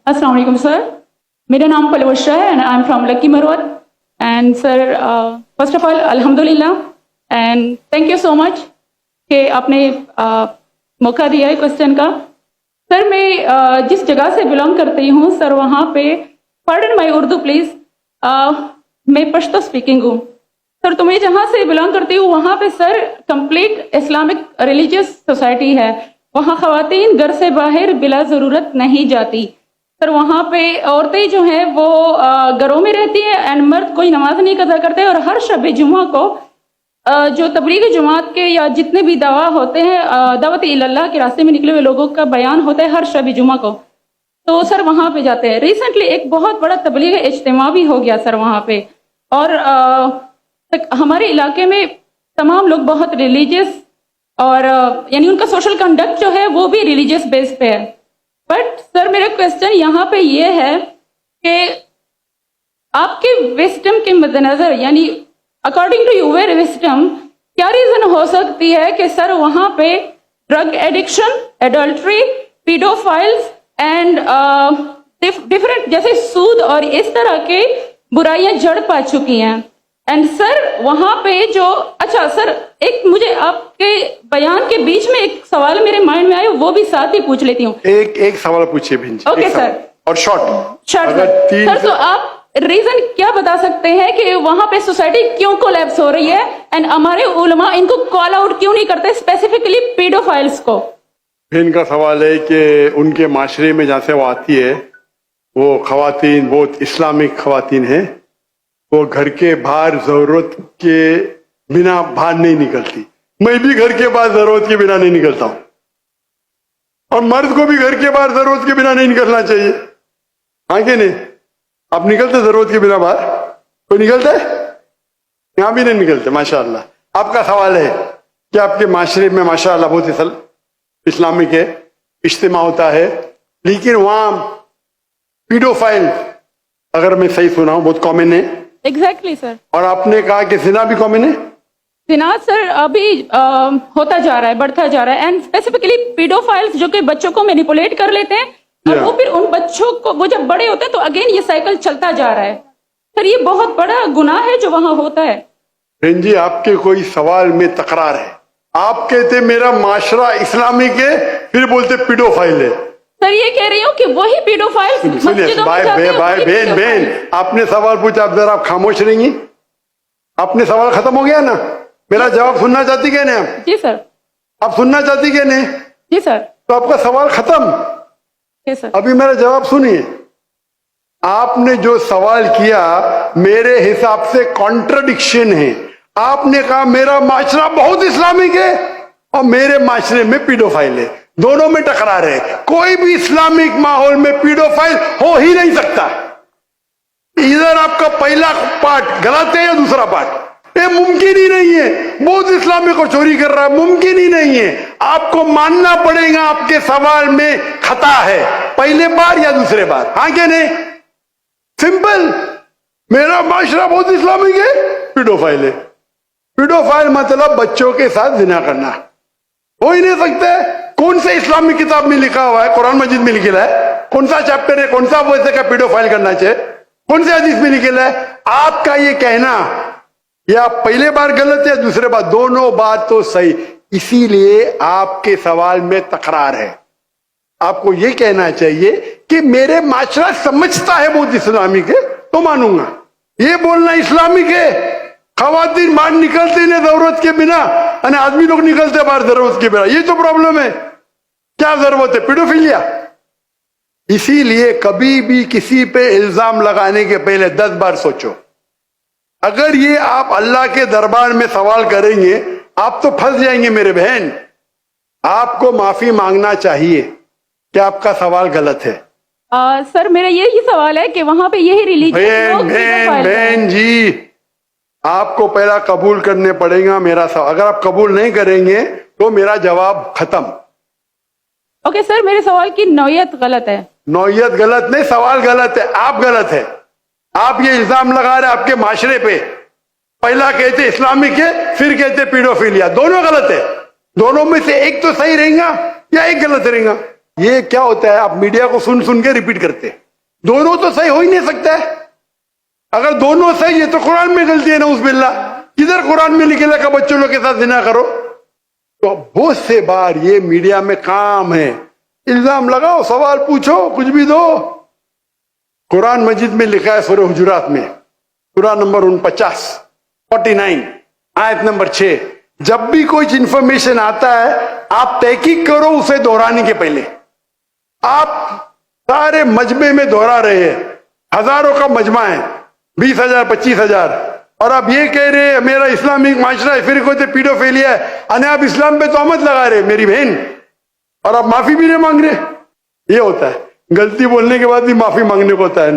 السلام علیکم سر، میرا نام پلوشا ہے and I am from lucky Marwat. And sir first of all الحمد للہ اینڈ تھینک یو سو مچ کہ آپ نے موقع دیا ہے کوشچن کا. سر میں جس جگہ سے بلانگ کرتی ہوں سر وہاں پہ پارڈن مائی اردو پلیز، میں پشتو اسپیکنگ ہوں سر. تو میں جہاں سے بلانگ کرتی ہوں وہاں پہ سر کمپلیٹ اسلامک ریلیجیس سوسائٹی ہے. وہاں خواتین گھر سے باہر بلا ضرورت نہیں جاتی سر. وہاں پہ عورتیں جو ہیں وہ گھروں میں رہتی ہیں اینڈ مرد کوئی نماز نہیں قضا کرتے. اور ہر شب جمعہ کو جو تبلیغ جماعت کے یا جتنے بھی دعویٰ ہوتے ہیں دعوت اللہ کے راستے میں نکلے ہوئے لوگوں کا بیان ہوتا ہے ہر شب جمعہ کو، تو سر وہاں پہ جاتے ہیں. ریسنٹلی ایک بہت بڑا تبلیغ اجتماع بھی ہو گیا سر وہاں پہ، اور ہمارے علاقے میں تمام لوگ بہت ریلیجیس اور یعنی ان کا سوشل کنڈکٹ جو ہے وہ بھی ریلیجیس بیس پہ ہے. بٹ سر میرا کوشچن یہاں پہ یہ ہے کہ آپ کے وسڈم کے مد نظر یعنی اکارڈنگ ٹو یور وسڈم کیا ریزن ہو سکتی ہے کہ سر وہاں پہ drug addiction, adultery, paedophiles and different جیسے سود اور اس طرح کے برائیاں جڑ پا چکی ہیں. اینڈ سر وہاں پہ جو اچھا سر ایک مجھے آپ کے بیان کے بیچ میں ایک سوال میرے مائنڈ میں آیا وہ بھی ساتھ ہی پوچھ لیتی ہوں. ایک سوال پوچھیے بہن جی. Okay sir. اور شارٹ سر تو آپ ریزن کیا بتا سکتے ہیں کہ وہاں پہ سوسائٹی کیوں کولیپس ہو رہی ہے اینڈ ہمارے علماء ان کو کال آؤٹ کیوں نہیں کرتے اسپیسیفکلی پیڈوفائلز کو؟ بہن کا سوال ہے کہ ان کے معاشرے میں جہاں سے وہ آتی ہے وہ خواتین بہت اسلامک خواتین ہیں، وہ گھر کے باہر ضرورت کے بنا باہر نہیں نکلتی. میں بھی گھر کے باہر ضرورت کے بنا نہیں نکلتا ہوں، اور مرد کو بھی گھر کے باہر ضرورت کے بنا نہیں نکلنا چاہیے. ہاں کہ نہیں؟ آپ نکلتے ضرورت کے بنا باہر؟ کوئی نکلتا ہے؟ یہاں بھی نہیں نکلتے. ماشاء اللہ. آپ کا سوال ہے کہ آپ کے معاشرے میں ماشاء اللہ بہت اسلامک ہے، اجتماع ہوتا ہے، لیکن وہاں پیڈوفائل اگر میں صحیح سنا ہوں بہت کامن ہے. ایگزیکٹلی سر. اور آپ نے کہا کہ زنا بھی کامن ہے. زنا سر ابھی ہوتا جا رہا ہے، بڑھتا جا رہا ہے. اینڈ اسپیسیفکلی پیڈوفائلز جو کہ بچوں کو مینیپولیٹ کر لیتے ہیں اور وہ پھر ان بچوں کو وہ جب بڑے ہوتے ہیں تو اگین یہ سائیکل چلتا جا رہا ہے. سر یہ بہت بڑا گناہ ہے جو وہاں ہوتا ہے. بہن جی آپ کے کوئی سوال میں تکرار ہے. آپ کہتے میرا معاشرہ اسلامک ہے، پھر بولتے پیڈوفائل ہے. سر یہ کہہ رہی ہوں کہ وہی پیڈوفائلز بہن آپ نے سوال پوچھا، اب ذرا آپ خاموش رہیں گی؟ آپ نے سوال ختم ہو گیا نا؟ میرا جواب سننا چاہتی کہ نہیں آپ؟ جی سر. آپ سننا چاہتی کہ نہیں؟ جی سر. تو آپ کا سوال ختم. ابھی میرا جواب سنیے. آپ نے جو سوال کیا میرے حساب سے کانٹرڈکشن ہے. آپ نے کہا میرا معاشرہ بہت اسلامک ہے اور میرے معاشرے میں پیڈوفائل ہے. دونوں میں ٹکرار ہے. کوئی بھی اسلامک ماحول میں پیڈوفائل ہو ہی نہیں سکتا. ادھر آپ کا پہلا پارٹ غلط ہے یا دوسرا پارٹ؟ یہ ممکن ہی نہیں ہے. بہت اسلامک اور چوری کر رہا ہے، ممکن ہی نہیں ہے. آپ کو ماننا پڑے گا آپ کے سوال میں خطا ہے، پہلے بار یا دوسرے بار. ہاں کہ نہیں؟ سمپل. میرا معاشرہ بہت اسلامک ہے، پیڈوفائل ہے. پیڈوفائل مطلب بچوں کے ساتھ زنا کرنا ہو ہی نہیں سکتا ہے. کون سے اسلامی کتاب میں لکھا ہوا ہے؟ قرآن مجید میں لکھا ہے. کون سا چیپٹر ہے؟ کون سا ویسے کا پیڈوفائل کرنا چاہیے؟ کون سے حدیث میں لکھا ہے؟ آپ کا یہ کہنا یا پہلے بار غلط ہے دوسرے بار، دونوں بات تو صحیح. اسی لیے آپ کے سوال میں تکرار ہے. آپ کو یہ کہنا چاہیے کہ میرے معاشرہ سمجھتا ہے بہت اسلامک ہے تو مانوں گا. یہ بولنا اسلامک ہے خواتین باہر نکلتے نہیں ضرورت کے بنا، یعنی آدمی لوگ نکلتے باہر ضرورت کے بنا، یہ تو پرابلم ہے. کیا ضرورت ہے؟ پیڈوفیلیا. اسی لیے کبھی بھی کسی پہ الزام لگانے کے پہلے 10 بار سوچو. اگر یہ آپ اللہ کے دربار میں سوال کریں گے آپ تو پھنس جائیں گے میرے بہن. آپ کو معافی مانگنا چاہیے کہ آپ کا سوال غلط ہے. سر میرا یہی سوال ہے کہ وہاں پہ یہی ریلیجن بہن جی آپ کو پہلا قبول کرنے پڑے گا میرا سوال. اگر آپ قبول نہیں کریں گے تو میرا جواب ختم. اوکے سر میرے سوال کی نوعیت غلط ہے. نوعیت غلط نہیں، سوال غلط ہے. آپ غلط ہے. آپ یہ الزام لگا رہے آپ کے معاشرے پہ. پہلا کہتے اسلامک ہے پھر کہتے پیڈوفیلیا. دونوں غلط ہے. دونوں میں سے ایک تو صحیح رہیں گا یا ایک غلط رہیں گا. یہ کیا ہوتا ہے, آپ میڈیا کو سن سن کے ریپیٹ کرتے ہیں. دونوں تو صحیح ہو ہی نہیں سکتا ہے. اگر دونوں صحیح ہے تو قرآن میں غلطی ہے, نعوذ باللہ. کدھر قرآن میں لکھے کہ بچوں لوگ کے ساتھ زنا کرو؟ تو بہت سے بار یہ میڈیا میں کام ہے, الزام لگاؤ, سوال پوچھو, کچھ بھی دو. قرآن مجید میں لکھا ہے سورہ حجرات میں, سورہ نمبر 49 آیت نمبر 6, جب بھی کوئی انفارمیشن آتا ہے آپ تحقیق کرو اسے دہرانے کے پہلے. آپ سارے مجمع میں دہرا رہے ہیں, ہزاروں کا مجمع ہے, 20,000 25,000, اور آپ یہ کہہ رہے ہیں میرا اسلامک معاشرہ ہے, پھر کوئی پیڈوفیلیا ہے, اور آپ اسلام پہ تہمت لگا رہے میری بہن, اور آپ معافی بھی نہیں مانگ رہے. یہ ہوتا ہے, غلطی بولنے کے بعد بھی معافی مانگنے کو ہوتا ہے.